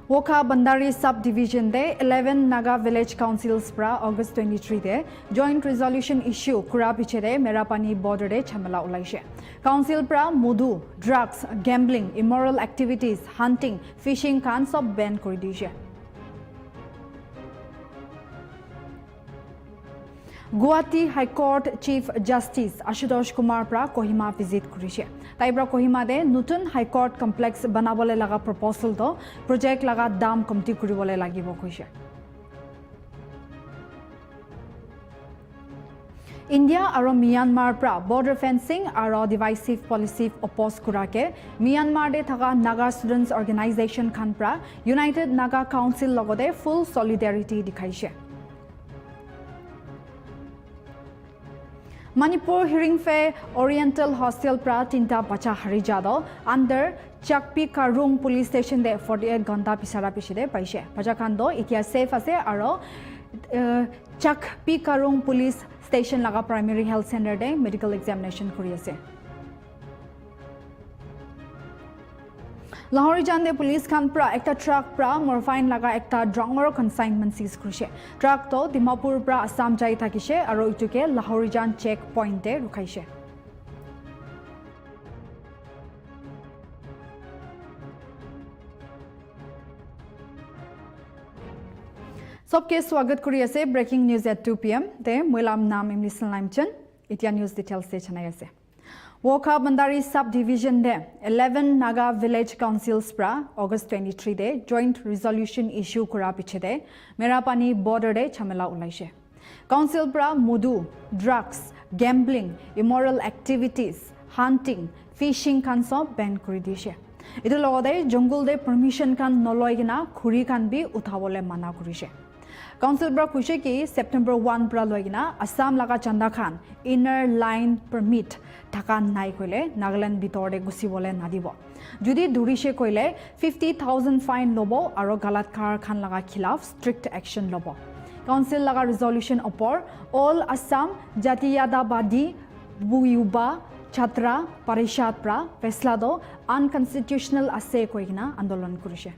Woka Bandari Subdivision de 11 Naga Village Councils pra August 23 de Joint Resolution Issue Kura piche de Merapani Border de Chamala ulaise. Council pra Mudu, drugs, gambling, immoral activities, hunting, fishing kan sob ban kori dise. Guwahati High Court Chief Justice Ashutosh Kumar pra Kohima visit kurise. Taibra Kohima de Nutun High Court complex banabole laga proposal to project laga dam komti kuribole lagibo koise. India aro Myanmar pra border fencing aro divisive policy oppose kurake Myanmar de thaga Naga Students Organization khan pra United Naga Council logode full solidarity dikhaise. Manipur hearing fe Oriental Hostel pra tinta bacha harijado under Chakpi Karung police station de 48 ghanta pisara piside paise. Bacha khan do itia safe ase aro Chakpi Karung police station laga primary health center de medical examination kori ase. Lahorijan de police khan pra ekta truck pra morphine laga ekta drongor consignment seize kurise. Truck to Dimapur pra Assam jai thakise aro ituke Lahorijan checkpoint de rukhaise. Sobke swagat kori ase breaking news at 2 pm de moilam nam imlisal naimchen itia news details se chanai ase. Woka Bandari Subdivision de 11 Naga Village Councils pra August 23 de Joint Resolution Issue kura piche de Merapani Border de Chamela ulaise. Council pra Mudu, drugs, gambling, immoral activities, hunting, fishing kan sob ban kori dise. Itu logode jungle de permission kan noloigina khuri kan bi uthabole mana korise. Council bra kuise ki September 1 bra loigina Assam laga chanda khan inner line permit thakan nai koile Nagaland bitorde gusibole nadibo. Judi durishe koile 50,000 fine lobo aro galatkar khan laga khilaf strict action lobo. Council laga resolution opor all Assam Jatiyadabadi Buyuba Chatra Parishad pra feslado unconstitutional ase koigina andolon kurise.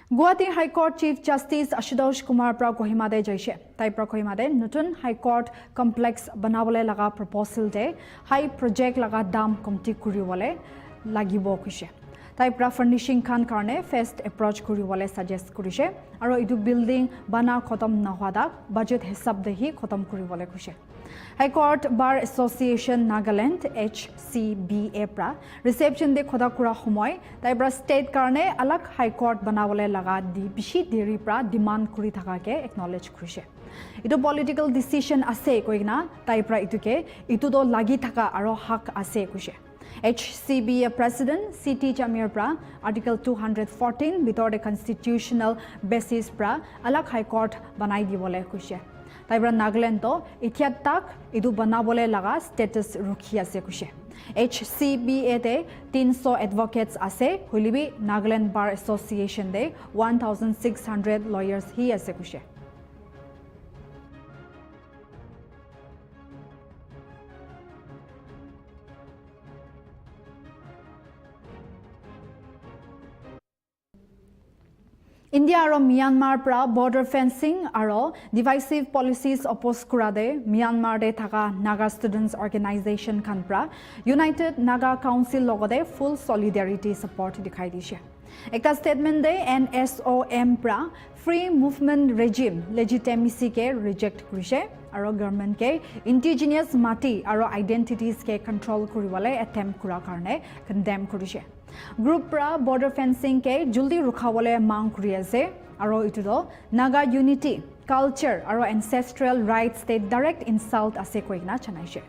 Guwahati High Court Chief Justice Ashutosh Kumar pra Kohima de jaise. Tai pra Kohima de Nutun High Court complex banabole laga proposal de high project laga dam komti kuribole lagibo kuise. Tai pra furnishing khan karne first approach kuribole suggest kurise aro idu building bana khotam nahwada budget hisab de hi khotam kuribole kuise. High Court Bar Association Nagaland HCBA pra reception de khoda kura homoy taibra state karne alag High Court banawale laga di bishi deri pra demand kuri thaka ke acknowledge kurise. Itu political decision ase koigna taibra ituke itu do lagi thaka aro hak ase kuise. HCBA President CT Chamir pra Article 214 bitorde constitutional basis pra alag High Court banai dibole kuise. Taibra Nagaland to itiat tak idu banabole laga status rukhi ase kuise. HCBA de 300 advocates ase hulibi Nagaland Bar Association de 1,600 lawyers hi ase kuise. India aro Myanmar pra border fencing aro divisive policies oppose kurade Myanmar de thaka Naga Students Organization khan pra United Naga Council logode full solidarity support dikhai dise. Ekta statement de NSOM pra free movement regime legitimacy ke reject kurise aro government ke indigenous mati aro identities ke control kuribole attempt kura karne condemn kurise. Group pra border fencing ke juldi rukhabole mang kuri ase aro itu do Naga unity, culture aro ancestral rights te direct insult ase koigna chanaise.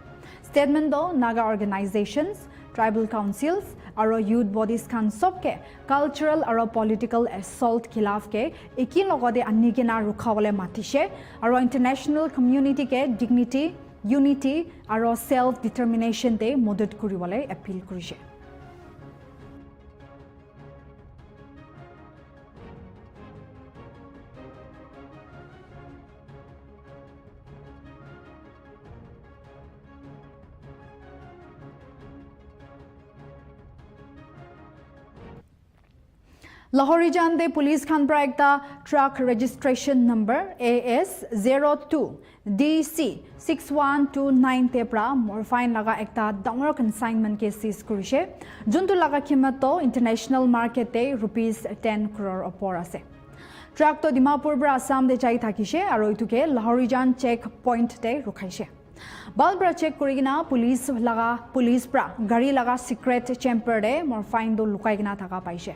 Statement do Naga organizations, tribal councils aro youth bodies khan sobke cultural aro political assault khilaf ke eki logode annigena rukhabole matise aro international community ke dignity, unity aro self determination te moded kuribole appeal kurise. Lahorijan de police khan pra ekta truck registration number AS02 DC 6129 te pra morphine laga ekta dangor consignment case seize kurise juntu laga kimato international market te rupees 10 crore opor ase. Truck to Dimapur pra Assam de jai thakise aro ituke Lahorijan check point te rukhaise. Balbra check korigina police pra gari laga secret chamber de morphine do lukai gina thaka paise.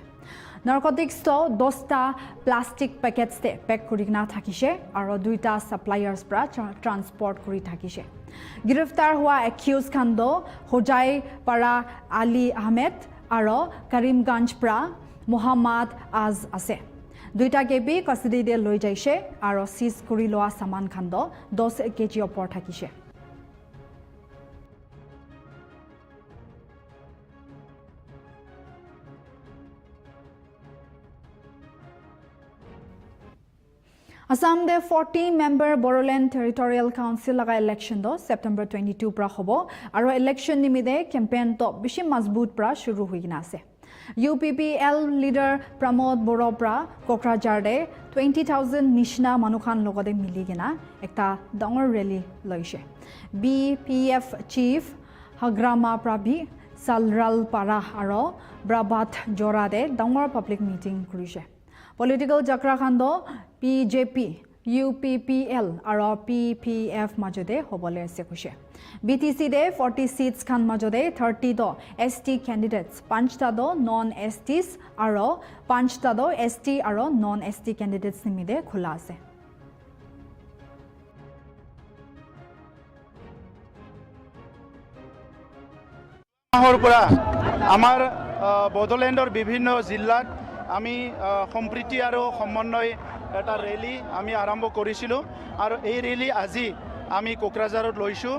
Narcotics to 10 plastic packets te pack kurigna thakise aro 2 suppliers pra transport kuri thakise. Giriftar hua accused khando Hojai para Ali Ahmed aro Karimganj pra Muhammad Az ase. 2 kebi custody de loi jaise aro seize kuri loa saman khando 10 kg opor thakise. Assam de 40-member Bodoland Territorial Council laga election do September 22 pra hobo aro election nimide campaign to bishi mazboot pra shuru hoigina ase. UPPL leader Pramod Boro pra Kokrajhar de 20,000 nishna manukhan logode miligina ekta dangor rally loise. BPF chief Hagrama Prabhi Salral Para aro Brabat Jora de dangor public meeting kurise. Political jakra khando BJP, UPPL aro PPF majode hobole ase kushe. BTC de 40 seats khan majode 30 do ST candidates, 5 ta do non-STs aro 5 ta do ST aro non-ST candidates nimide khula ase. আমাৰ বডোলেণ্ডৰ বিভিন্ন জিলাত আমি সম্প্ৰীতি আৰু সমন্বয় এটা rally আমি আৰম্ভ কৰিছিলোঁ আৰু এই ৰেলী আজি আমি কোকৰাঝাৰত লৈছোঁ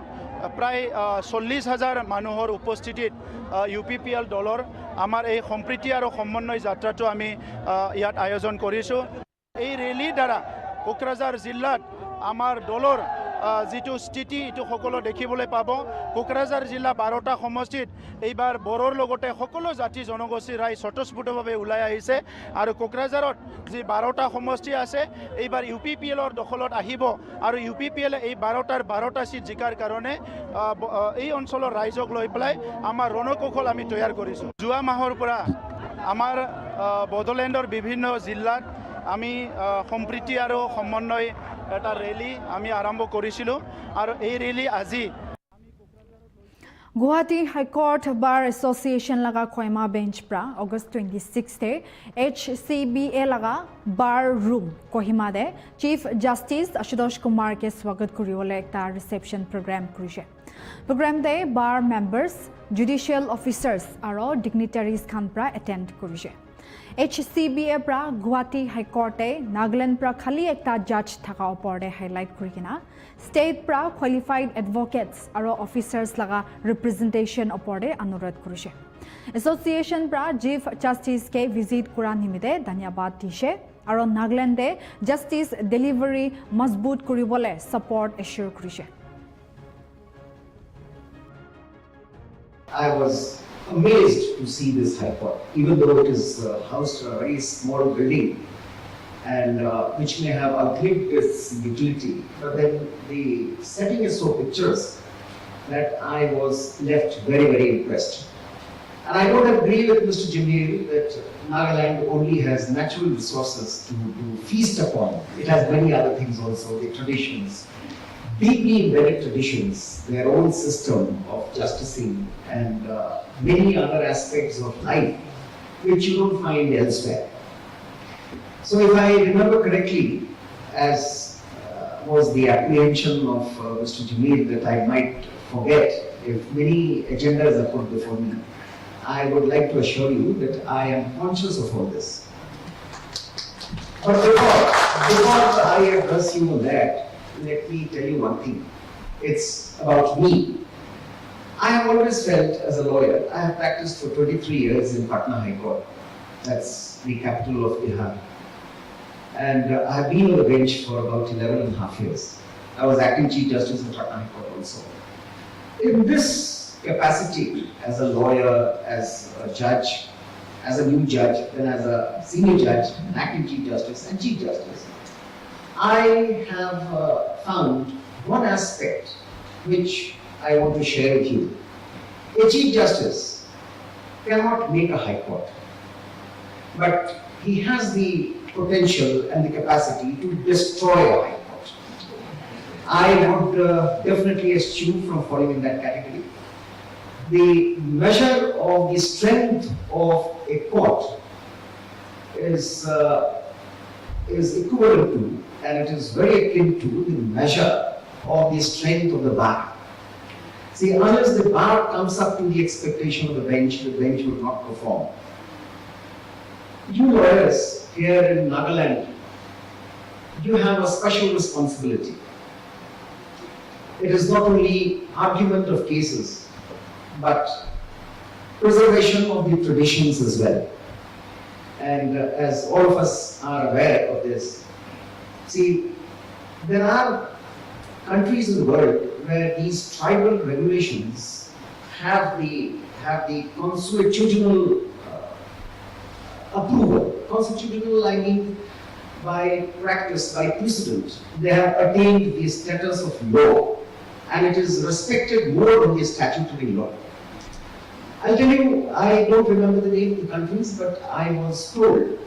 প্ৰায় 40,000 মানুহৰ উপস্থিতিত UPPL দলৰ আমাৰ এই সম্প্ৰীতি আৰু সমন্বয় যাত্ৰাটো আমি ইয়াত আয়োজন কৰিছোঁ এই ৰেলীৰ দ্বাৰা কোকৰাঝাৰ জিলাত আমাৰ দলৰ যেটো স্থিতি এটো সকলো দেখিবলৈ পাব কোকৰাঝাৰ জিলা 12টা সমষ্টিত এইবাৰ বৰৰ লগতে সকলো জাতি জনগোষ্ঠী ৰাই স্বতঃস্ফূৰ্তভাৱে ওলাই আহিছে আৰু কোকৰাঝাৰত যি 12টা সমষ্টি আছে এইবাৰ UPPLৰ দখলত আহিব আৰু UPPL এই 12টা সিট জিকাৰ কাৰণে এই অঞ্চলৰ ৰাইজক লৈ পেলাই আমাৰ ৰণকৌশল আমি তৈয়াৰ কৰিছো যোৱা মাহৰ পৰা আমাৰ বডোলেণ্ডৰ বিভিন্ন জিলাত আমি সম্প্ৰীতি আৰু সমন্বয় এটা ৰেলী আমি আৰম্ভ কৰিছিলোঁ আৰু এই ৰেলী আজি Guwahati High Court Bar Association laga Khoima bench pra August 26 te HCBA laga bar room Kohima de Chief Justice Ashutosh Kumar ke swagat kuriwole ekta reception program kurise. Program de bar members, judicial officers aro dignitaries khan pra attend kurise. HCBA pra Guwahati High Court e Nagaland pra khali ekta judge thaka opor de highlight kurikina state pra qualified advocates aro officers laga representation opor de anurodh kurise. Association pra Chief Justice ke visit kura nimide dhanyabad dise aro Nagaland de justice delivery mazboot kuribole support assure kurise. I was amazed to see this High Court, even though it is housed a very small building and which may have outlived its utility. But then the setting is so picturesque that I was left very, very impressed. And I don't agree with Mr. Jamil that Nagaland only has natural resources to feast upon. It has many other things also, the traditions. Deeply embedded traditions, their own system of justicing and many other aspects of life which you don't find elsewhere. So if I remember correctly, as was the apprehension of Mr. Jamil that I might forget if many agendas are put before me, I would like to assure you that I am conscious of all this. But before I address you on that, let me tell you one thing. It's about me. I have always felt as a lawyer, I have practiced for 23 years in Patna High Court. That's the capital of Bihar. And I have been on the bench for about 11 and a half years. I was acting Chief Justice in Patna High Court also. In this capacity, as a lawyer, as a judge, as a new judge, then as a senior judge, acting Chief Justice and Chief Justice, I have found one aspect which I want to share with you. A Chief Justice cannot make a High Court, but he has the potential and the capacity to destroy a High Court. I would definitely eschew from falling in that category. The measure of the strength of a court is equivalent to, and it is very akin to, the measure of the strength of the bar. See, unless the bar comes up to the expectation of the bench will not perform. You lawyers here in Nagaland, you have a special responsibility. It is not only argument of cases, but preservation of the traditions as well. And as all of us are aware of this, see, there are countries in the world where these tribal regulations have the constitutional approval. Constitutional, I mean, by practice, by precedent. They have attained the status of law, and it is respected more than the statutory law. I'll tell you, I don't remember the name of the countries, but I was told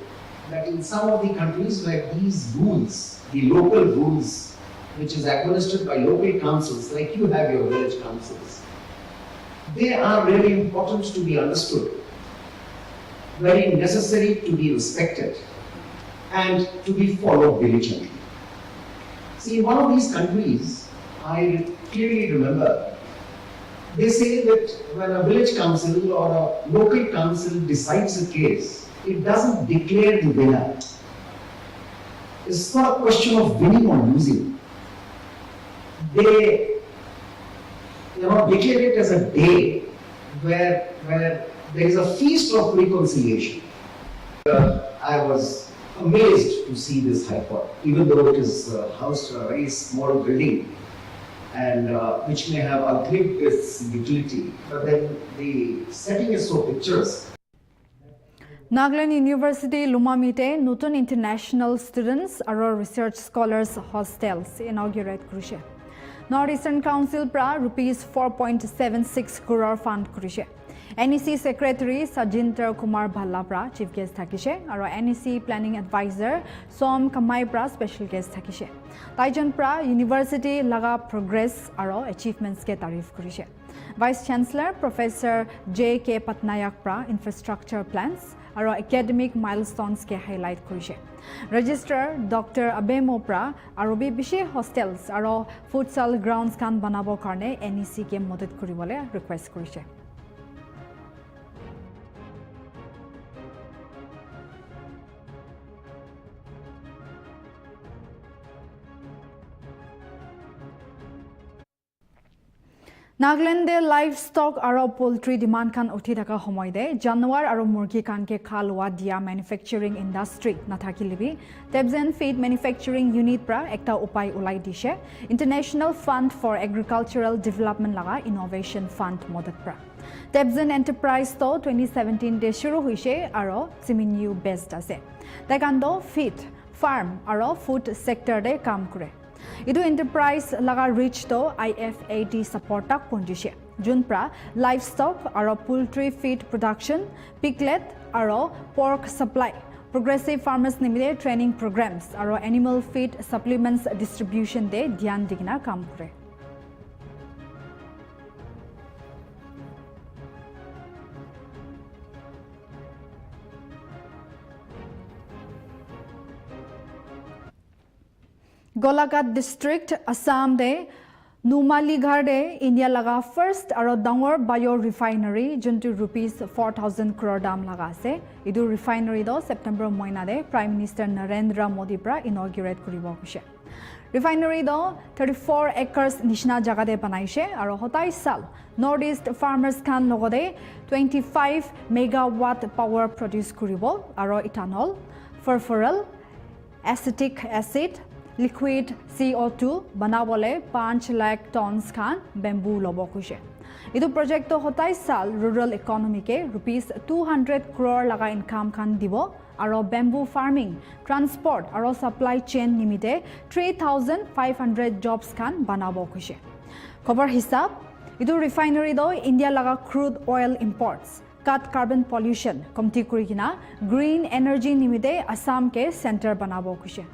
that in some of the countries where these rules, the local rules, which is administered by local councils, like you have your village councils, they are really important to be understood, very necessary to be respected, and to be followed diligently. See, in one of these countries, I clearly remember, they say that when a village council or a local council decides a case, it doesn't declare the winner. It's not a question of winning or losing. They declare it as a day where there is a feast of reconciliation. I was amazed to see this High Court, even though it is housed in a very small building, and which may have outlived its utility, but then the setting is so picturesque. Nagaland University Lumamite Nutun International Students or Research Scholars Hostels inaugurate Krushe. Northeastern Council pra rupees 4.76 crore fund Krushe. NEC Secretary Sajinter Kumar Bhalla pra Chief Guest Thakishe aro NEC Planning Advisor Som Kamai pra Special Guest Thakishe. Taijon pra University laga progress aro achievements ke tarif kurishe. Vice Chancellor Professor J.K. Patnayak pra Infrastructure Plans aro academic milestones ke highlight kurishe. Registrar Dr. Abemo pra aro bishe hostels aro futsal grounds kan banabo karne NEC ke moded kuribole request kurishe. Nagaland livestock aro poultry demand kan uthi thaka homoy de janwar aro murgi kan ke khalwa dia manufacturing industry nathakilibi Tebzen Feed Manufacturing Unit pra ekta upai ulai dishe International Fund for Agricultural Development laga Innovation Fund modad pra Tebzen Enterprise to 2017 de shuru huise aro siminyu based ase takando feed farm aro food sector de kam kure Idu enterprise laga reach to IFAD support tak ponjishe. Junpra livestock aro poultry feed production, piglet aro pork supply. Progressive farmers nimide training programs aro animal feed supplements distribution de dhyan digna kam kore. Golagat district Assam de Numaligarh de India laga first aro dangor biorefinery juntu rupees 4,000 crore dam laga ase idu refinery do September moina de Prime Minister Narendra Modi pra inaugurate kuribo kushe refinery do 34 acres nishna jaga de banaise aro 27 sal Northeast farmers kan logode 25 megawatt power produce kuribo aro ethanol furfural acetic acid liquid CO2 banabole 5 lakh tons khan bamboo lobo kushe इदु project तो 27 साल rural economy के ₹200 crore लगा income Khan दिबो आरो bamboo farming transport आरो supply chain निमिते 3500 jobs Khan बनाबो खुशे खबर हिसाब इदु रिफाइनरी दो इंडिया लगा crude oil imports cut carbon pollution कमती कुरिगिना ग्रीन एनर्जी निमिते असम के सेंटर बनाबो खुशे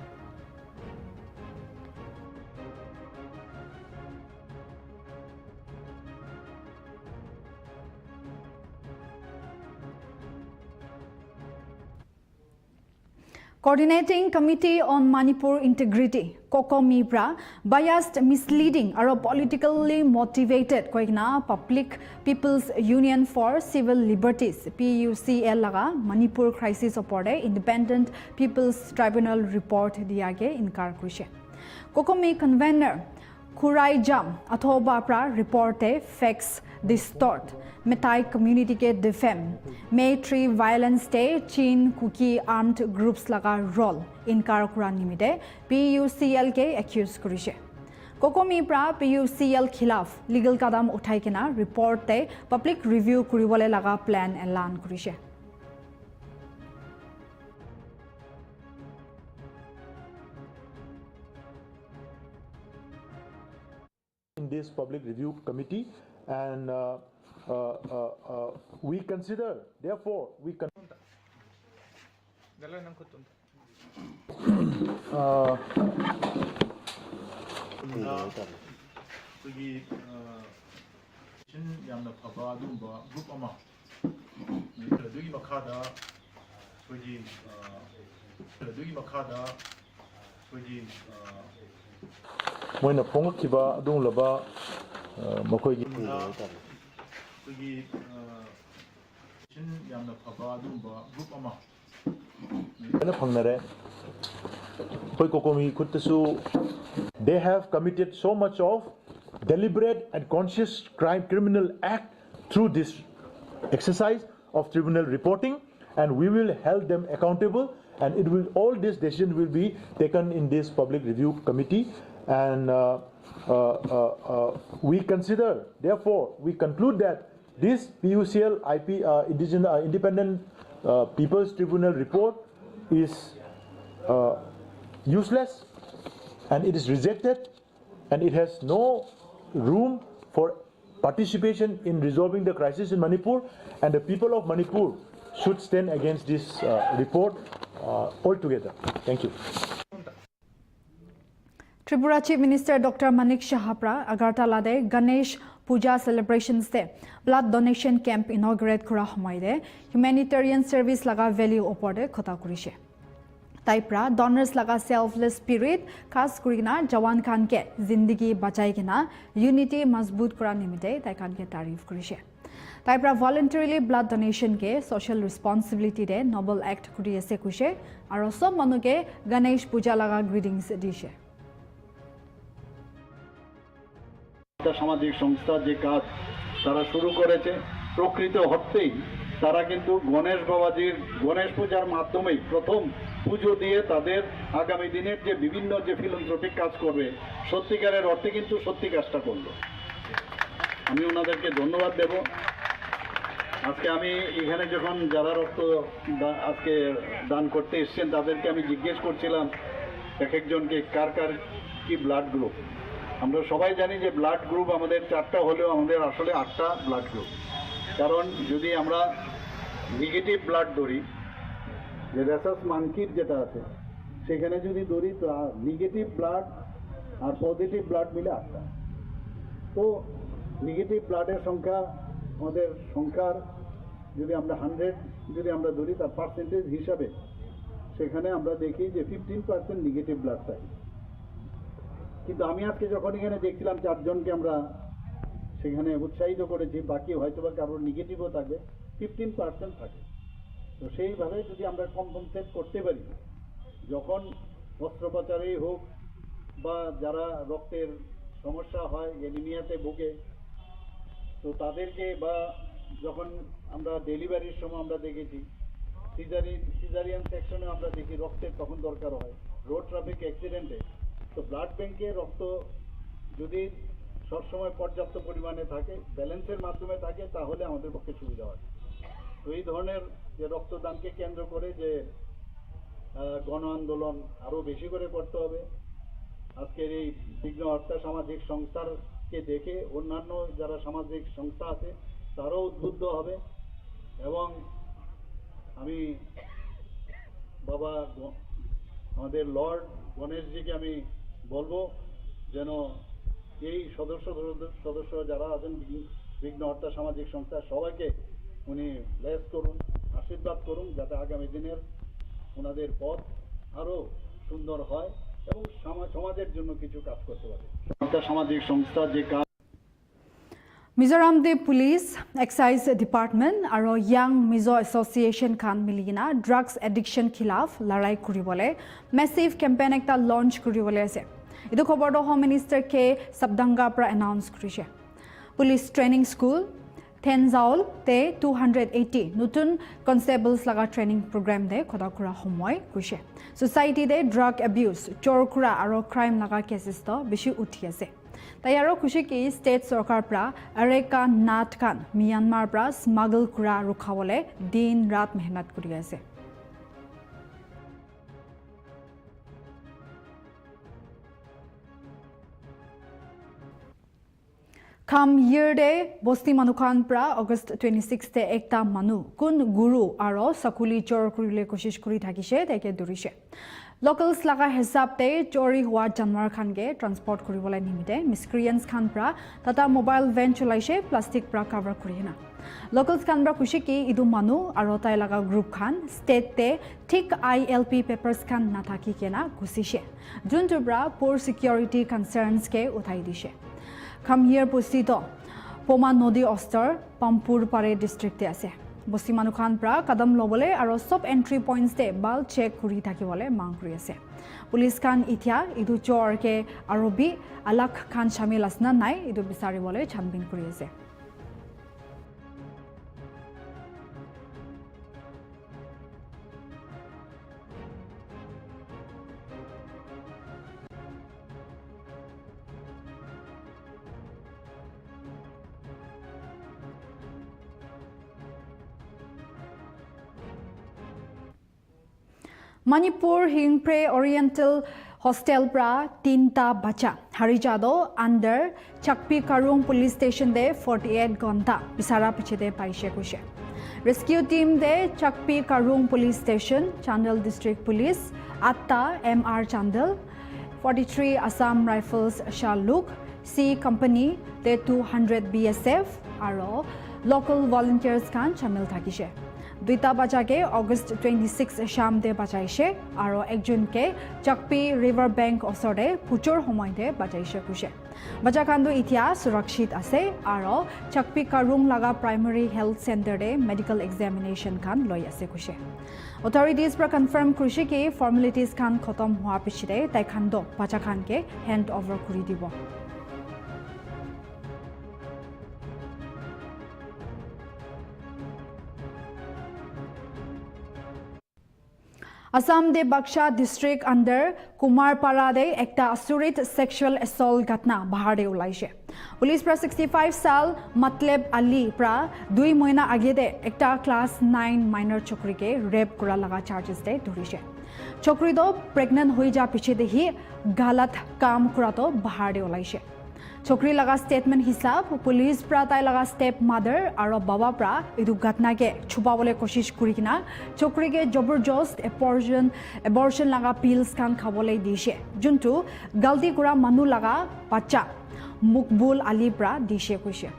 Coordinating Committee on Manipur Integrity, COCOMIPRA, biased, misleading, or politically motivated koigna Public People's Union for Civil Liberties (PUCL) laga Manipur crisis opore Independent People's Tribunal report diage inkar kurise. COCOMI convener Kurai Jam athoba pra report facts distort Metai community ke defame military violence te Chin Kuki armed groups laga role inkar kura nimite PUCL ke accuse kurise COCOMI pra PUCL khilaf legal kadam uthai kena report te public review kuribole laga plan elan kurise in this public review committee and we consider therefore we yamna phaba adumba group ama dugi makhada moina phongkiba adung laba makhoi yamna phaba adumba group ama ana phangnare koi COCOMI khutasu they have committed so much of deliberate and conscious criminal act through this exercise of tribunal reporting and we will hold them accountable and it will all this decision will be taken in this public review committee and we consider therefore we conclude that this PUCL IP Independent People's Tribunal report is useless and it is rejected and it has no room for participation in resolving the crisis in Manipur and the people of Manipur should stand against this report altogether. Thank you. Tripura Chief Minister Dr. Manik Shahapra Agartala de Ganesh Puja celebrations de blood donation camp inaugurate kura homoy de humanitarian service laga value opor de khota kurise taipra donors laga selfless spirit khas kurina jawan khan ke zindagi bachai kina unity mazboot kura nimite tai khan ke tarif kurise taipra voluntarily blood donation ke social responsibility de noble act kuri ase kuise aro sob manu ke Ganesh Puja laga greetings dishe সামাজিক সংস্থা যে কাজ তারা শুরু করেছে প্রকৃত অর্থেই তারা কিন্তু গণেশ পূজার মাধ্যমেই প্রথম পুজো দিয়ে তাদের আগামী দিনের যে বিভিন্ন যে ফিলান্থ্রপিক কাজ করবে সত্যিকারের অর্থে কিন্তু সত্যি কাজটা করলো আমি ওনাদেরকে ধন্যবাদ দেব আজকে আমি এখানে যখন যারা রক্ত আজকে দান করতে এসেছেন তাদেরকে আমি জিজ্ঞেস করছিলাম এক একজনকে কার কার কি ব্লাড গ্রুপ আমরা সবাই জানি যে ব্লাড গ্রুপ আমাদের 4টা হলেও আমাদের আসলে 8টা ব্লাড গ্রুপ কারণ যদি আমরা নেগেটিভ ব্লাড ধরি যে রেসাস মানকির যেটা আছে সেখানে যদি ধরি তো নেগেটিভ ব্লাড আর পজিটিভ ব্লাড মিলে 8টা তো নেগেটিভ ব্লাডের সংখ্যা আমাদের সংখ্যার যদি আমরা 100 যদি আমরা ধরি তার পার্সেন্টেজ হিসাবে সেখানে আমরা দেখি যে 15% নেগেটিভ ব্লাড পাই কিন্তু আমি আজকে যখন এখানে দেখছিলাম 4 জনকে আমরা সেখানে উৎসাহিত করেছি বাকি হয়তোবা কারোর নেগেটিভও থাকবে 15% থাকে তো সেইভাবে যদি আমরা কম্পেনসেট করতে পারি যখন অস্ত্রোপচারেই হোক বা যারা রক্তের সমস্যা হয় অ্যানিমিয়াতে ভোগে তো তাদেরকে বা যখন আমরা ডেলিভারির সময় আমরা দেখেছি সিজারিয়ান সেকশনে আমরা দেখি রক্তের তখন দরকার হয় রোড ট্রাফিক অ্যাক্সিডেন্টে তো ব্লাড ব্যাংকে রক্ত যদি সবসময় পর্যাপ্ত পরিমাণে থাকে, ব্যালেন্সের মাধ্যমে থাকে, তাহলে আমাদের পক্ষে সুবিধা হয়। তো এই ধরনের যে রক্তদানকে কেন্দ্র করে যে গণ আন্দোলন আরও বেশি করে করতে হবে, আজকের এই বিঘ্ন হত্যা সামাজিক সংস্থাকে দেখে অন্যান্য যারা সামাজিক সংস্থা আছে তারাও উদ্বুদ্ধ হবে। এবং আমি বাবা আমাদের লর্ড গণেশজিকে আমি বলবো যেন এই সদস্য যারা আছেন বিঘ্ন হত্যা সামাজিক সংস্থা সবাইকে উনি ব্লেস করুন, আশীর্বাদ করুন, যাতে আগামী দিনের ওনাদের পথ আরও সুন্দর হয় এবং সমাজের জন্য কিছু কাজ করতে পারে। সামাজিক সংস্থা যে কাজ মিজোরাম দে পুলিশ এক্সাইজ ডিপার্টমেন্ট আর ইয়াং মিজো এসোসিয়েশন খান মিলিকিনা ড্রাগস এডিকশন খিলাফ লড়াই করবলে মেসিভ কেম্পেইন একটা লঞ্চ করবলে আছে। এই খবরটো হোম মিনিষ্টাৰ কে সাবডাঙ্গা পৰা এনাউন্স কৰিছে। পুলিশ ট্ৰেনিং স্কুল থেনজাউল তে 280 নতুন কনস্টেবলস লগা ট্ৰেনিং প্ৰোগ্ৰাম দে খদা কৰা সময় কৈছে। সোসাইটি দে ড্ৰাগ এবিউজ চোৰ কৰা আৰু ক্ৰাইম লগা কেসেস তো বেশি উঠি আছে। তাই আৰু খুশি কি স্টেট সৰকাৰ পৰা আৰেকা নাট খান মিয়ানমাৰ পৰা স্মাগল কৰা ৰখাবলে দিন ৰাত মেহনত কৰি আছে। খাম year day বস্তি মানুখান পৰা অগষ্ট 26 তে একটা মানুহ কোন গুৰু আৰু সকুলি চোৰ কৰিলে কোশিশ কৰি থাকিছে তাকে ধৰিছে। লোকেলস লগা হিচাপতে চোৰি হোৱা জানৱাৰ খানকে ট্ৰান্সপৰ্ট কৰিবলৈ নিমিতে মিসক্ৰিয়েন্স খান পৰা তথা মোবাইল ভেন চলাইছে প্লাষ্টিক পৰা কভাৰ কৰি না। লোকেলস খান পৰা খুশি কি ইদু মানুহ আৰু তাই লগা গ্ৰুপ খান ষ্টেটতে ঠিক ILP পেপাৰ্স খান নাথাকি কেনা গুচিছে, যোনটোৰ পৰা পোৰ সিকিউৰিটি কনচাৰ্নছকে উঠাই দিছে। খামহিয়াৰ উপস্থিত পোমা নদী অস্তৰ পাম্পুৰ পাৰে ডিষ্ট্ৰিক্টে আছে। বস্তি মানুখান পৰা কদম ল'বলৈ আৰু সব এন্ট্ৰি পইণ্টছতে বাল চেক কৰি থাকিবলৈ মাং কৰি আছে। পুলিচ খান এতিয়া ইদু চোৰকে আৰবী আলাক খান শামিল আছে না নাই ইদু বিচাৰিবলৈ ছানবিন কৰি আছে। Manipur Hingpre Oriental Hostel pra 3ta bacha Harijado under Chakpi Karung Police Station de 48 gonta bisara pichede paise kushe. Rescue team de Chakpi Karung Police Station Chandel District Police Atta MR Chandel 43 Assam Rifles Shaluk C Company de 200 BSF aro local volunteers kan shamil thakise. দুইটা বাজাকে অগষ্ট 26 শাম দে বাজাইছে আৰু একজনকে Chakpi river bank ওচৰতে পুচৰ সময়তে বাজাইছে কৈছে। বাজাখানটো এতিয়া সুৰক্ষিত আছে আৰু চাকপি কাৰুং লগা প্ৰাইমাৰী হেল্থ চেণ্টাৰতে মেডিকেল এক্সামিনেশ্যন খান লৈ আছে কৈছে। অথৰিটিজ পৰা কনফাৰ্ম কৰিছে কি ফৰ্মেলিটিজ খান খতম হোৱাৰ পিছতে তাইখানটো বাজাখানকে হেণ্ড অভাৰ কৰি দিব। Assam de Baksha district under Kumarpara de ekta asurit sexual assault gatna bahar de ulaise. Police pra 65 sal Matleb Ali pra 2 mahina age de ekta class 9 minor chokri ke rape kura laga charges de dhurise. Chokri do pregnant hoi ja piche de hi galat kaam kura to bahar de ulaise. Chokri laga statement hisab police pra tai laga step mother aro baba pra edu gatna ke chupabole koshish kuri kina chokri ke jabarjost abortion laga pills kan khabole dishe juntu galti kura manu laga bacha Mukbul Ali pra dishe koise.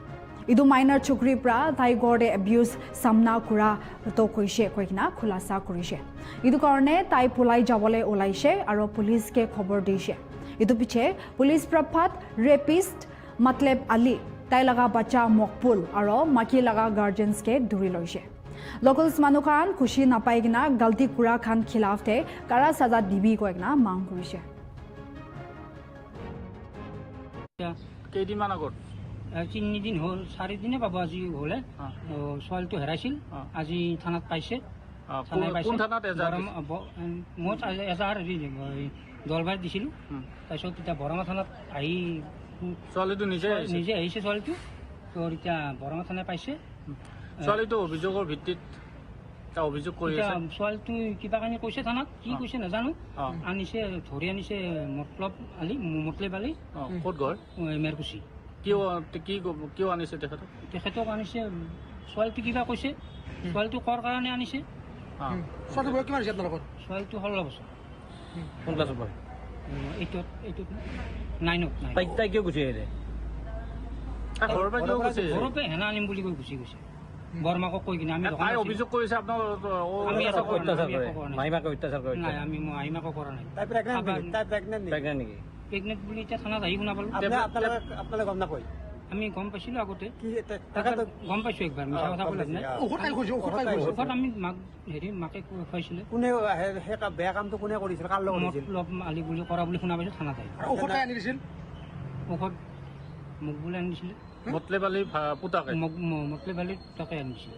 Idu minor chokri pra tai gorde abuse samna kura to koise koikna khulasa korise. Idu karone tai pulai jabole olaise aro police ke khobor dishe. ইটো পিছে police প্ৰভাত rapist মতলব আলী তাই লগা বাচ্চা মকবুল আৰু মাকি লগা গাৰ্জেন্সকে ধৰি লৈছে। লোকেলছ মানুহখান খুশি নাপাই কিনা গলতি কুৰা খান খিলাফতে কাৰা সাজা দিবি কয়না মাং কৰিছে। কেইদিনমান আগত 3 দিন হ'ল 4 দিনে পাব আজি হলে ছোৱালীটো হেৰাইছিল আজি থানাত পাইছে। কোন থানাত মই এজাহাৰ দলবাৰ দিছিলোঁ। তাৰপিছত এতিয়া বৰমা থানাত আহি ছোৱালীটো নিজে নিজে আহিছে ছোৱালীটো তোৰ এতিয়া বৰঙা থানাই পাইছে ছোৱালীটো অভিযোগৰ ভিত্তিত এটা অভিযোগ কৰি আছে ছোৱালীটো কিবা কাৰণে কৈছে থানাত কি কৈছে নাজানো আনিছে ধৰি আনিছে মতলেব আলি ক'ত ঘৰ মেৰকুচি কিয় আনিছে তেখেতক আনিছে ছোৱালীটো কিবা কৈছে ছোৱালীটো কৰ কাৰণে আনিছে ছোৱালীটো কিমান হৈছে আপোনালোকৰ ছোৱালীটো 16 বছৰ কোন ক্লাছত পঢ়ে এইটোত 9ত তাই কিয় গুচি আহিলে ঘৰৰ পৰা কিয় গুচি আহিলে ঘৰৰ পৰা হেনা আনিম বুলি কৈ গুচি গৈছে বৰমাকক কৈ কিনে আমি তাই অভিযোগ কৰিছে আমি মাইমাকে অত্যাচাৰ কৰে নাই আমি মাইমাকো কৰা নাই তাই প্ৰেগনেণ্ট নেকি প্ৰেগনেণ্ট বুলি এতিয়া থানাত আহি শুনা পালোঁ আপোনালোকে গম নাপায় আমি গম পাইছিলোঁ আগতে তাকেতো গম পাইছোঁ একবাৰ মিছা কথা ক'লে নাই ঔষধ আমি মাকে খুৱাইছিলে কোনে সেই বেয়া কামটো কোনে কৰিছিল কাৰ লগত কৰিছিল মতলব আলি বুলি কৰা বুলি শুনা পাইছোঁ থানাত আহি ঔষধ আনি দিছিল ঔষধ মোক বুলি আনিছিলে মতলেব আলি পুতাকে মতলেব আলি তাকে আনিছিলে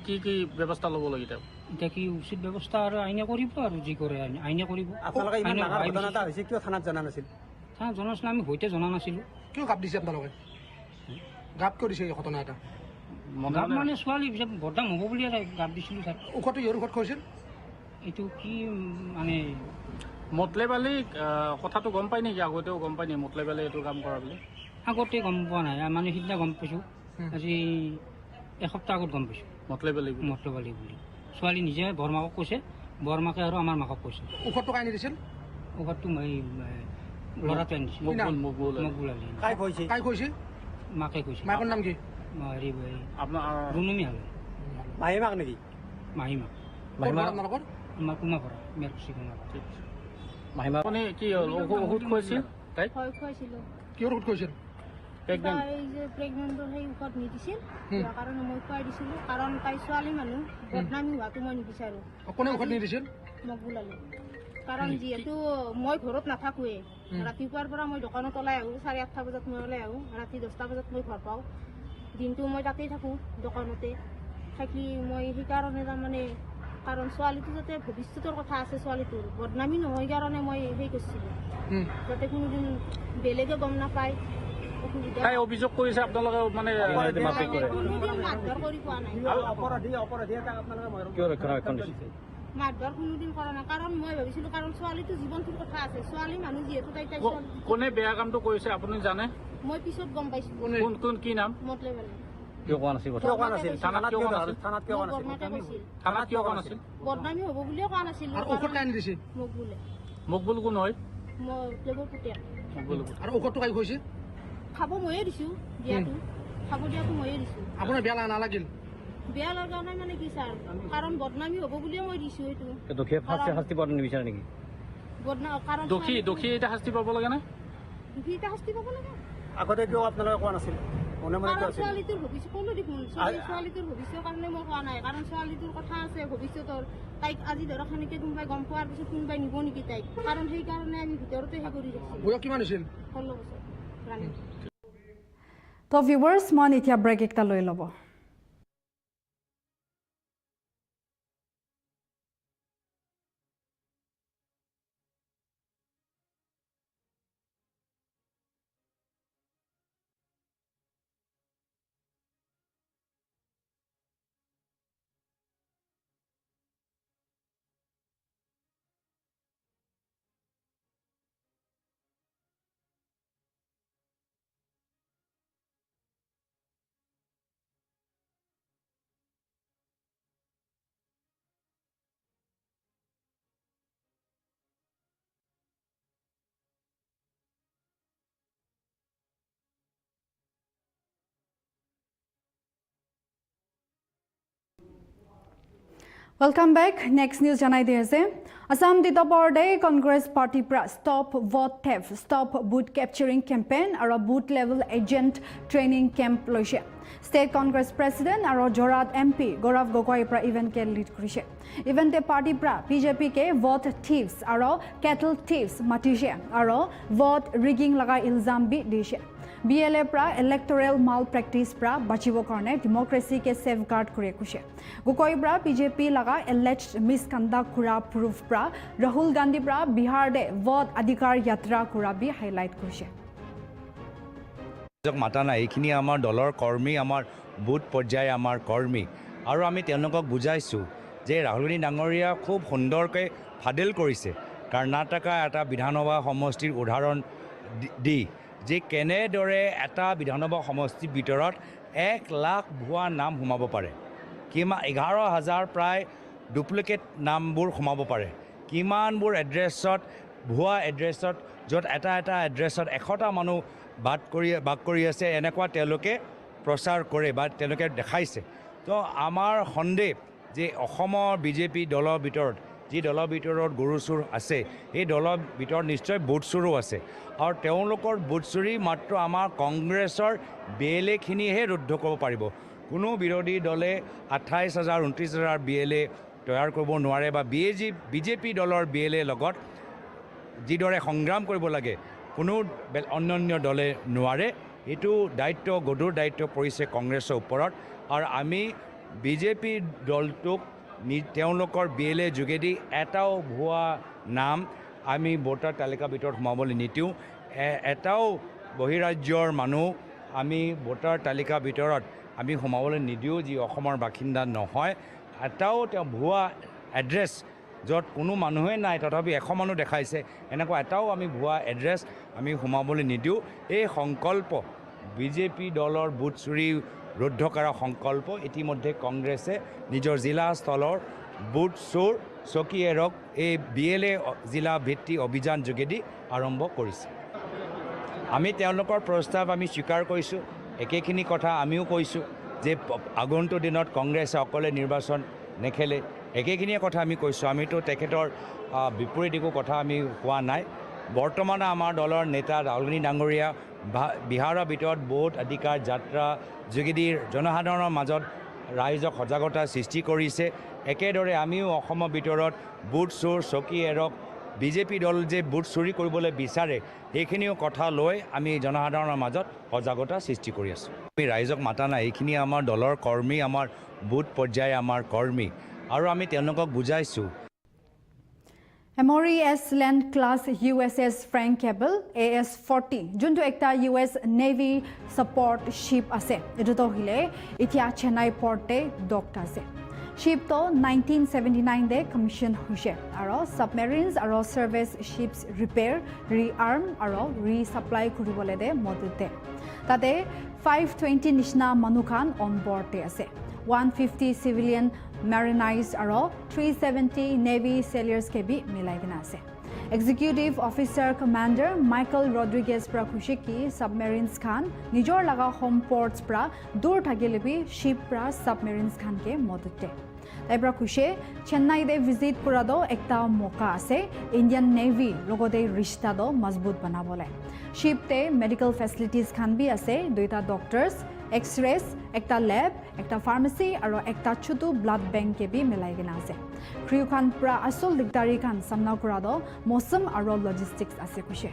কি ব্যৱস্থা ল'ব লাগে এতিয়া কি উচিত ব্যৱস্থা আৰু আইনে কৰিব আৰু যি কৰে আইনে কৰিব আপোনালোকে ইমান ডাঙৰ ঘটনা এটা হৈছে কিয় থানাত জনা নাছিল থানাত জনা নাছিলোঁ আমি সৈতে জনা নাছিলোঁ কিয় গাপ দিছে আপোনালোকে গাপ কিয় দিছে এই ঘটনা এটা গাপ মানে ছোৱালী পিছত বদনাম হ'ব বুলি গাপ দিছিলোঁ তাত ঔষধটো ইহঁৰ ঔষধ খুৱাইছিল এইটো কি মানে মতলেব আলি কথাটো গম পাই নেকি আগতেও গম পাই নেকি মতলেব আলি এইটো কাম কৰা বুলি আগতে গম পোৱা নাই মানে সিদিনা গম পাইছোঁ আজি এসপ্তাহ আগত গম পাইছোঁ মতলেব আলি বুলি ছোৱালী নিজে বৰমাকক কৈছে বৰমাকে আৰু আমাৰ মাকক কৈছে ঔষধটো কাই দিছিল ঔষধটো মই ল'ৰাটোৱে আনিছিল মকবুল আলি কাই কৈছে মাকে কৈছে মাকৰ নাম কি হেৰি আপোনাৰ ৰুনুমি হালে মাহীমাক নেকি মাহীমাক আপোনালোকৰ আমাৰ কুমাৰপৰা মেৰকুচি কুমাৰপৰা মাহীমা আপুনি কি ঔষধ খুৱাইছিল তাই খুৱাইছিলোঁ কিহৰ ঔষধ খুৱাইছিল প্ৰেগনেণ্ট এই যে প্ৰেগনেণ্টৰ সেই ঔষধ নিদিছিল ইয়াৰ কাৰণে মই খুৱাই দিছিলোঁ কাৰণ তাই ছোৱালী মানুহ বদনামী হোৱাটো মই নিবিচাৰোঁ কোনে ঔষধ নিদিছিল মকবুল আলি কাৰণ যিহেতু মই ঘৰত নাথাকোৱে ৰাতিপুৱাৰ পৰা মই দোকানত ওলাই আহোঁ 8:30 বজাত মই ওলাই আহোঁ ৰাতি 10টা বজাত মই ঘৰ পাওঁ দিনটো মই তাতেই থাকোঁ দোকানতে থাকি মই সেইকাৰণে তাৰমানে কাৰণ ছোৱালীটো যাতে ভৱিষ্যতৰ কথা আছে ছোৱালীটোৰ বদনামী নহয় কাৰণে মই সেই কৰিছিলোঁ যাতে কোনোদিন বেলেগে গম নাপায় তাই অভিযোগ কৰিছে আপোনালোকে মানে কোনোদিন মাৰধৰ কৰি পোৱা নাই মাৰধৰ কোনোদিন কৰা নাই কাৰণ মই ভাবিছিলোঁ কাৰণ ছোৱালীটো জীৱনটোৰ কথা আছে ছোৱালী মানুহ যিহেতু তাই কোনে বেয়া কামটো কৰিছে আপুনি জানে মই পিছত গম পাইছোঁ কোন কি নাম মতলেব আলি কিয় কোৱা নাছিল থানাত কিয় কোৱা নাছিল থানাত কিয় কোৱা নাছিল বদনামী হ'ব বুলিয়ে কোৱা নাছিলোঁ ঔষধ কাই দিছিল মকবুল কোন হয় মতলেবৰ পুতেক আৰু ঔষধটো কাই কৈছে খাব ময়ে দিছোঁ দিয়াটো খাব দিয়াটো ময়ে দিছোঁ আপোনাৰ বেয়া নালাগিল বেয়া লগা নাই মানে কি ছাৰ কাৰণ বদনামী হ'ব বুলিয়ে মই দিছোঁ এইটো শাস্তি পাব নিবিচাৰে নেকি কাৰণ দোষী এটা শাস্তি পাব লাগে নে দোষী এটা শাস্তি পাব লাগে আগতে কিয় আপোনালোকে কোৱা নাছিল কাৰণ ছোৱালীটোৰ ভৱিষ্যত ক'লো দেখোন ছোৱালীটোৰ ভৱিষ্যতৰ কাৰণে মই কোৱা নাই কাৰণ ছোৱালীটোৰ কথা আছে ভৱিষ্যতৰ তাইক আজি ধৰক সেনেকে কোনোবাই গম পোৱাৰ পিছত কোনোবাই নিব নেকি তাইক কাৰণ সেইকাৰণে আমি ভিতৰতে সেই কৰি ৰাখিছোঁ বয়স কিমান হৈছিল 16 বছৰ ৰাণী তো ভিউৱাৰ্ছ মান এতিয়া ব্ৰেক একটা লৈ ল'ব Welcome back. Next news janai di ase. Assam Ditaporde Congress Party pra Stop Vote Theft, Stop Boot Capturing Campaign aro Boot Level Agent Training Camp loise. State Congress President aro Jorat MP Gaurav Gogoi pra event ke lead korise. Event e party pra BJP ke vote thieves aro cattle thieves matise aro vote rigging laga ilzam bi dise. BLA pra electoral malpractice pra bachibo karne democracy ke safeguard kore kuse. Gokoi pra BJP laga alleged misconduct kura proof pra Rahul Gandhi pra Bihar de vote adhikar yatra kura bi highlight kuse. মাতা নাই এইখিনি আমাৰ দলৰ কৰ্মী আমাৰ booth পৰ্যায়ে আমাৰ কৰ্মী আৰু আমি তেওঁলোকক বুজাইছোঁ যে ৰাহুল গান্ধী ডাঙৰীয়া খুব সুন্দৰকৈ ফাদিল কৰিছে কৰ্ণাটকা এটা বিধানসভা সমষ্টিৰ উদাহৰণ দি যে কেনেদৰে এটা বিধানসভা সমষ্টিৰ ভিতৰত 1 লাখ ভুৱা নাম সোমাব পাৰে কিমান 11,000 প্ৰায় ডুপ্লিকেট নামবোৰ সোমাব পাৰে কিমানবোৰ এড্ৰেছত ভুৱা এড্ৰেছত য'ত এটা এড্ৰেছত 100টা মানুহ বাদ কৰি আছে এনেকুৱা তেওঁলোকে প্ৰচাৰ কৰে বা তেওঁলোকে দেখাইছে তো আমাৰ সন্দেহ যে অসমৰ বিজেপি দলৰ ভিতৰত যি দলৰ ভিতৰত গৰু চুৰ আছে এই দলৰ ভিতৰত নিশ্চয় বুট চুৰো আছে আৰু তেওঁলোকৰ বুট চুৰি মাত্ৰ আমাৰ কংগ্ৰেছৰ বিএলএখিনিহে ৰুদ্ধ কৰিব পাৰিব কোনো বিৰোধী দলে 28,000 29,000 বিএলএ তৈয়াৰ কৰিব নোৱাৰে বা বিজেপি দলৰ বিএলএ লগত যিদৰে সংগ্ৰাম কৰিব লাগে কোনো অন্যান্য দলে নোৱাৰে এইটো দায়িত্ব গধুৰ দায়িত্ব পৰিছে কংগ্ৰেছৰ ওপৰত আৰু আমি বিজেপি দলটোক তেওঁলোকৰ বিএলএ যোগেদি এটাও ভুৱা নাম আমি ভোটাৰ তালিকাৰ ভিতৰত সোমাবলৈ নিদিওঁ এটাও বহিৰাজ্যৰ মানুহ আমি ভোটাৰ তালিকাৰ ভিতৰত আমি সোমাবলৈ নিদিওঁ যি অসমৰ বাসিন্দা নহয় এটাও তেওঁ ভুৱা এড্ৰেছ য'ত কোনো মানুহে নাই তথাপি 100 মানুহ দেখাইছে এনেকুৱা এটাও আমি ভুৱা এড্ৰেছ আমি সোমাবলৈ নিদিওঁ এই সংকল্প বিজেপি দলৰ বুট চুৰি ৰুদ্ধ কৰাৰ সংকল্প ইতিমধ্যে কংগ্ৰেছে নিজৰ জিলা স্থলৰ বুট চুৰ চকী এৰক এই বিএলএ জিলা ভিত্তি অভিযান যোগেদি আৰম্ভ কৰিছে আমি তেওঁলোকৰ প্ৰস্তাৱ আমি স্বীকাৰ কৰিছোঁ একেখিনি কথা আমিও কৈছোঁ যে আগন্তুক দিনত কংগ্ৰেছে অকলে নিৰ্বাচন নেখেলে একেখিনিয়ে কথা আমি কৈছোঁ আমিতো তেখেতৰ বিপৰীত একো কথা আমি কোৱা নাই বৰ্তমান আমাৰ দলৰ নেতা ৰাহুল গান্ধী ডাঙৰীয়া বিহাৰৰ ভিতৰত ভোট অধিকাৰ যাত্ৰা যোগেদি জনসাধাৰণৰ মাজত ৰাইজক সজাগতা সৃষ্টি কৰিছে একেদৰে আমিও অসমৰ ভিতৰত বুট চুৰ চকী এৰক বিজেপি দল যে বুট চুৰি কৰিবলৈ বিচাৰে এইখিনিও কথা লৈ আমি জনসাধাৰণৰ মাজত সজাগতা সৃষ্টি কৰি আছোঁ আমি ৰাইজক মাতা নাই এইখিনি আমাৰ দলৰ কৰ্মী আমাৰ বুথ পৰ্যায়ে আমাৰ কৰ্মী আৰু আমি তেওঁলোকক বুজাইছোঁ MRES Land Class USS Frank Cable AS-40 যোনটো একটা US Navy support ship আছে এটোতো হিলে এতিয়া চেন্নাই পোর্টে ডকড আছে শিপটো 1979 দে কমিশন হৈছে আৰু সাবমেৰিনছ আৰু সাৰ্ভিস শিপছ ৰিপেয়াৰ ৰিআৰ্ম আৰু ৰিসাপ্লাই কৰিবলৈ দে মদত দে তাতে 520 নিচিনা মানুহখান অন বৰ্ডে আছে 150 civilian marinized aro 370 navy sailors ke bhi milai gina ase executive officer commander Michael Rodriguez pra khushi ki submarines khan nijor laga home ports pra dur thagile bhi ship pra submarines khan ke modote taibra khushi chennai de visit kura do ekta moka ase indian navy logode rishta do mazbut banabole ship te medical facilities khan bhi ase duita doctors x-rays ekta lab ekta pharmacy aro ekta chutu blood bank ke bhi milai gina ase crew khan pra asol digdari khan samna kura do mosam aro logistics ase kushe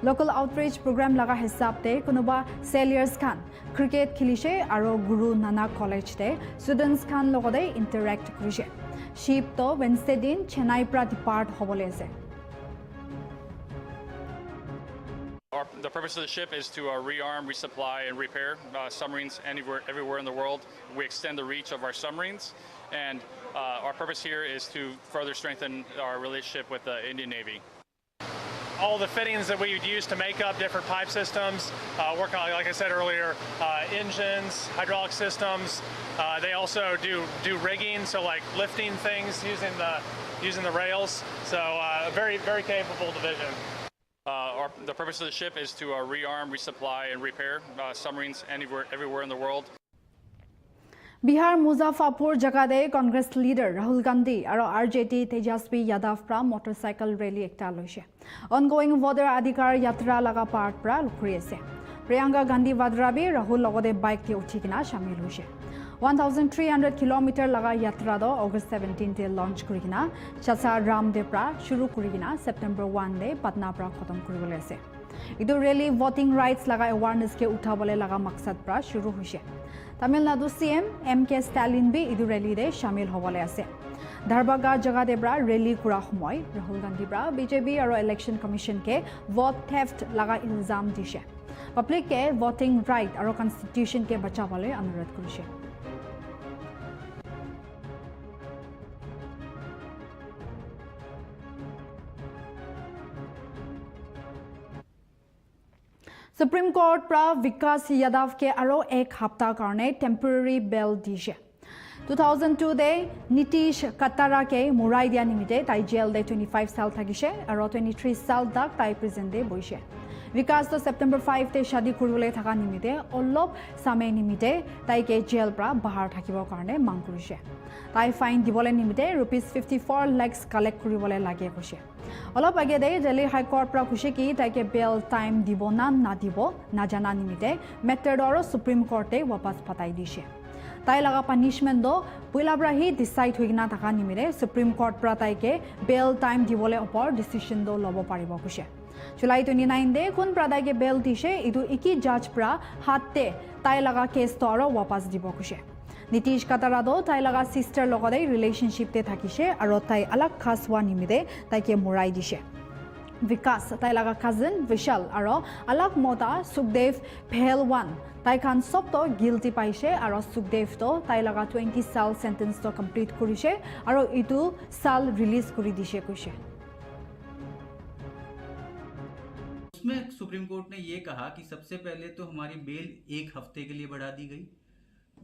local outreach program laga hisab te kunuba sailors khan cricket khilishe aro guru nanak college te students khan logode interact kurishe ship to Wednesday din chennai pra depart hobole ase The purpose of the ship is to rearm, resupply, and repair submarines everywhere in the world. We extend the reach of our submarines, and our purpose here is to further strengthen our relationship with the Indian Navy. All the fittings that we use to make up different pipe systems, work on, like I said earlier, engines, hydraulic systems. They also do rigging, so like lifting things using the rails. So a very, very capable division. The purpose of the ship is to rearm, resupply, and repair submarines everywhere in the world. Bihar Muzaffarpur jagade Congress leader Rahul Gandhi aro RJT Tejasvi Yadav pra motorcycle rally ekta loise ongoing voter adhikar yatra laga part pra lukri ase Priyanka Gandhi Vadra bi Rahul logode bike te uthi kina shamil hoise 1300 kilometer laga yatra do August 17 te launch kurigina Chasa Ramdev pra shuru kurigina September 1 de Patna pra khatam kuribole ase idu rally voting rights laga awareness ke uthabole laga maqsad pra shuru hoise Tamil Nadu CM MK Stalin bi idu rally de shamil hobole ase Dharbaga jaga de bra rally kura homoy Rahul Gandhi bra BJP aro election commission ke vote theft laga ilzam dishe পাব্লিকে voting right আৰু কনষ্টিটিউশ্যনকে বচাবলৈ অনুৰোধ কৰিছে। Supreme court pra Vikas Yadav के आरो एक हफ्ता कारणे टेम्पररी बेल दिसे 2002 दे नीतीश कटारा के मुराई दिया निमित्ते ताई जेल दे 25 साल থাকিছে আৰু 23 साल तक ताई प्रिजन दे বইছে। विकास तो सेप्टेम्बर 5 ते शादी কৰিবলৈ থাকা নিমিত্তে অলপ সময় নিমিত্তে তাইকে জেল পৰা বাহিৰ থাকিবৰ কাৰণে মাং কৰিছে। তাই ফাইন দিবলৈ নিমিত্তে ₹54 লাখ কালেক্ট কৰিবলৈ লাগে কৈছে। অলপ আগে দে দিল্লী হাইকোৰ্ট পৰা কৈছে কি তাইকে বেল টাইম দিব না নাদিব নাজানা নিমিত্তে মেটাৰ সুপ্ৰিম কোৰ্টে वापस পঠাই দিছে। তাই লগা পানিশমেন্ট পইলাব্ৰাহি ডিসাইড হৈ না থাকা নিমিত্তে সুপ্ৰিম কোৰ্ট পৰা তাইকে বেল টাইম দিবলৈ ওপৰ ডিসিশন ল'ব পাৰিব কৈছে। जुलाई 29 दे কোন প্ৰাদাইকে বেল দিছে ইটো ইকি জাজ পৰা হাতে তাই লগা কেছ তো আৰু वापस দিব কৈছে। নীতিশ কাটাৰাদো তাই লগা সিস্টাৰ লগতে ৰিলেশনশিপতে থাকিছে আৰু তাই अलग খাস হোৱা নিমিত্তে তাইকে মুৰাই দিছে। विकास তাই লগা কাজিন বিশাল আৰু अलग মতা সুখদেৱ পেহলৱান তাই খান সব তো গিল্টি পাইছে আৰু সুখদেৱ তো তাই লগা 20 সাল সেন্টেন্স তো কমপ্লিট কৰিছে আৰু ইটো সাল ৰিলিজ কৰি দিছে কৈছে। उसमें सुप्रीम कोर्ट ने ये कहा कि सबसे पहले तो हमारी बेल 1 हफ्ते के लिए बढ़ा दी गई।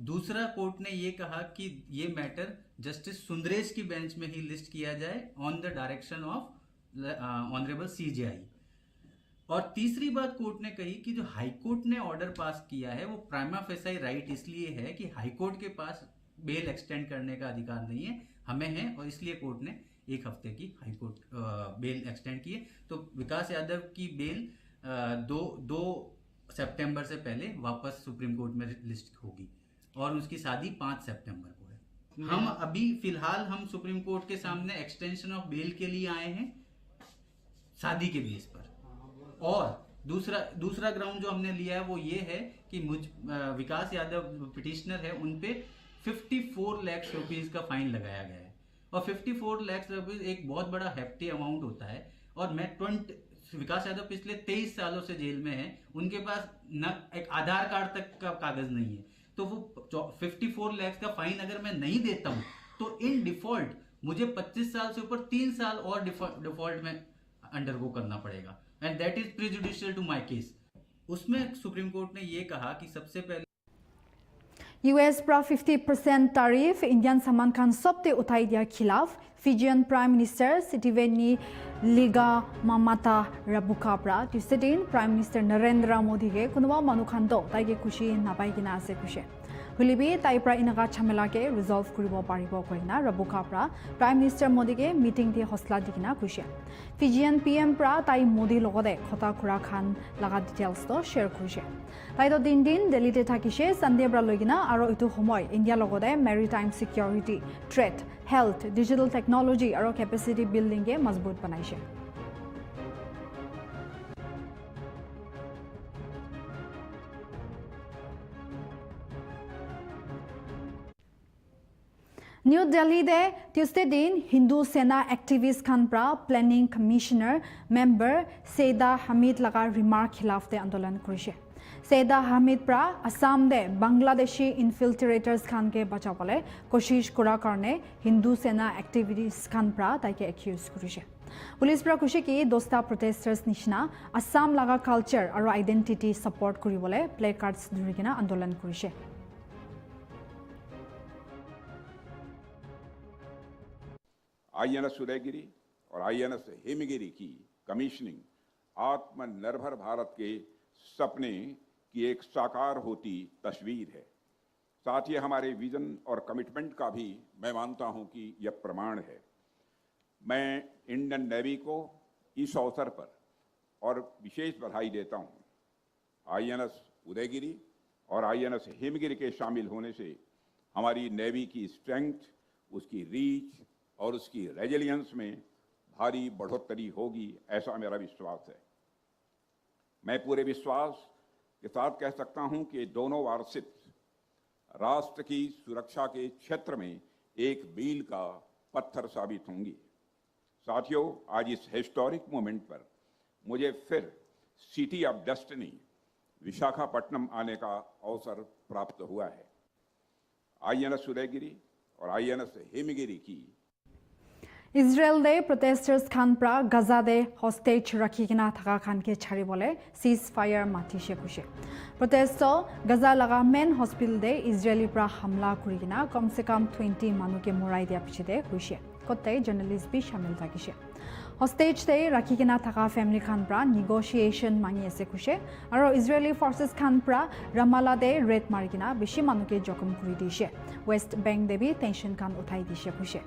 दूसरा कोर्ट ने ये कहा कि ये मैटर जस्टिस सुंदरेश की बेंच में ही लिस्ट किया जाए on the direction of honourable CJI। और तीसरी बात कोर्ट ने कही कि जो हाई कोर्ट ने ऑर्डर पास किया है वो प्राइमा फेसाई राइट इसलिए है कि हाई कोर्ट के पास बेल एक्सटेंड करने का अधिकार नहीं है, हमें है, और इसलिए कोर्ट ने 1 हफ्ते की हाई कोर्ट बेल एक्सटेंड किए। तो विकास यादव की बेल 2 सितंबर से पहले वापस सुप्रीम कोर्ट में लिस्ट होगी और उसकी शादी 5 सितंबर को है। हम अभी फिलहाल हम सुप्रीम कोर्ट के सामने एक्सटेंशन ऑफ बेल के लिए आए हैं शादी के बेस पर। और दूसरा ग्राउंड जो हमने लिया है वो ये है कि विकास यादव पिटिशनर है उन पे 54 लाख रुपीस का फाइन लगाया गया है और 54 लाख रुपीस एक बहुत बड़ा हेफ्टी अमाउंट होता है। और विकास यादव पिछले 23 सालों से जेल में है, उनके पास न एक आधार कार्ड तक का कागज नहीं है, तो वो 54 लाख का फाइन अगर मैं नहीं देता हूं तो इन डिफॉल्ट मुझे 25 साल से ऊपर 3 साल और डिफॉल्ट में अंडरगो करना पड़ेगा and that is prejudicial to my case. उसमें सुप्रीम कोर्ट ने ये कहा कि सबसे पहले US pra 50% tariff Indian saman khan sobte uthai dia khilaf Fijian Prime Minister Sitiveni Liga Mamata Rabuka pra Tuesday Prime Minister Narendra Modi ke kunuba manu khan do tai ke khushi napai kina ase kushe hulibi tai pra inaga chamela ke resolve kuribo paribo koina Rabuka pra Prime Minister Modi ke meeting de hosla dikina kushe Fijian PM pra tai Modi logode khota khura khan laga details to share kushe tai to din Delhi te thakise Sunday bra loigina aro itu homoy India logode maritime security trade health digital technology aro capacity building ke mazbut banaise। New Delhi दे Tuesday दिन Hindu Sena activist Khan प्रा planning commission member Saida Hameed लगा remark खिलाफ दे आंदोलन करिसे। सैदा हमीद प्रा असम दे बांग्लादेशी इनफिल्ट्रेटर्स खान के बचावले कोशिश करा करने हिंदू सेना एक्टिविस्ट खान प्रा ताके एक्यूज करिसे। पुलिस प्रा कुशे कि 10टा प्रोटेस्टर्स निशना असम लगा कल्चर और आइडेंटिटी सपोर्ट करिवले प्ले कार्ड्स धरिकिना आंदोलन करिसे। INS उदयगिरी और INS हिमगिरी की कमीशनिंग आत्मनिर्भर भारत के सपने की एक साकार होती तस्वीर है। साथ ही हमारे विजन और कमिटमेंट का भी मैं मानता हूं कि यह प्रमाण है। मैं इंडियन नेवी को इस अवसर पर और विशेष बधाई देता हूं। INS उदयगिरी और INS हिमगिरी के शामिल होने से हमारी नेवी की स्ट्रेंथ, उसकी रीच और उसकी रेजिलियंस में भारी बढ़ोतरी होगी, ऐसा मेरा विश्वास है। मैं पूरे विश्वास के साथ कह सकता हूं कि दोनों वारसित राष्ट्र की सुरक्षा के क्षेत्र में एक मील का पत्थर साबित होंगी। साथियों, आज इस हिस्टोरिक मोमेंट पर मुझे फिर सिटी ऑफ डेस्टिनी विशाखापट्टनम आने का अवसर प्राप्त हुआ है। आईएनएस उदयगिरी और INS Himgiri key Israel de protesters khan pra Gaza de hostage rakhigina thaka khan ke chhari bole ceasefire matishe kushe protesto Gaza laga main hospital de Israeli pra hamla kurigina kam se kam 20 manu ke morai dia pichide kushe kotte journalist bi shamil thakishe hostage de rakhigina thaka family khan pra negotiation mangi ase kushe aro Israeli forces khan pra Ramallah de raid marigina beshi manu ke jokhom kuri dishe West Bank de bi tension khan uthai dishe kushe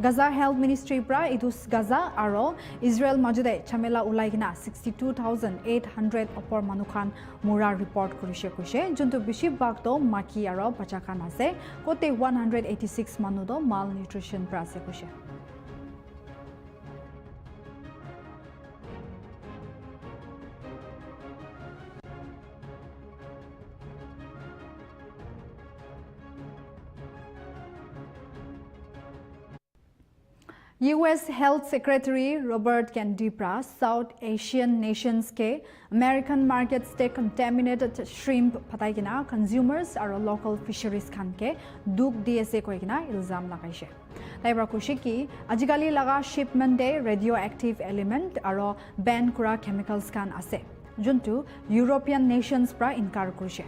Gaza Health Ministry pra idus Gaza aro Israel majude chamela ulaigina 62,800 opor manukhan mura report kurishe kushe juntu bishi bagdo maki aro bacha khan ase kote 186 manu do malnutrition pra ase kushe US Health Secretary Robert Kandipra South Asian nations ke American markets te contaminated shrimp pataigina consumers aro local fisheries khan ke duk DSA koigina ilzam lagaise taibra kushi ki ajigali laga shipment de radioactive element aro ban kura chemicals khan ase juntu European nations pra inkar kurise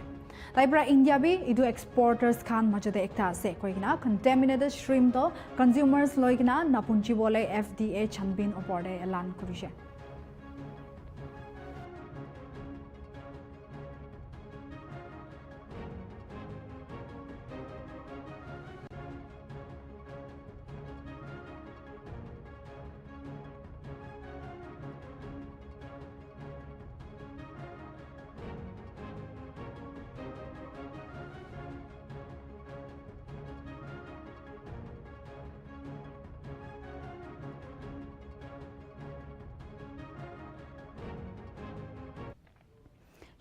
taibra India bi idu exporters khan majode ekta ase koigina contaminated shrimp to consumers loigina napunchi bole FDA chanbin oporde elan kurise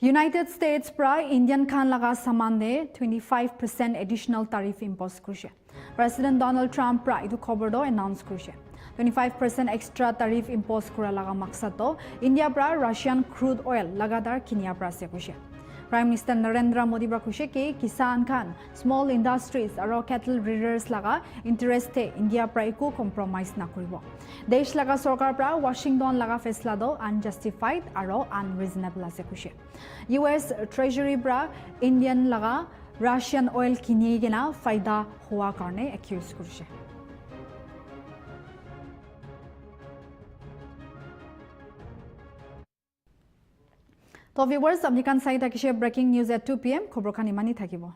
United States pra Indian khan laga saman de 25% additional tariff impose kurise President Donald Trump pra idu khobor do announce kurise 25% extra tariff impose kura laga maksad to India pra Russian crude oil lagadar kinia pra se kurise Prime Minister Narendra Modi pra kushe ki kisan khan small industries aro cattle breeders laga interest te India pra eko compromise na koribo desh laga sarkar pra Washington laga faisla do unjustified aro unreasonable ase kushe US Treasury pra Indian laga Russian oil kini gena faida hua karne accuse kurise To viewers, apni kan sai takishe breaking news at 2 PM khobor khan imani thakibo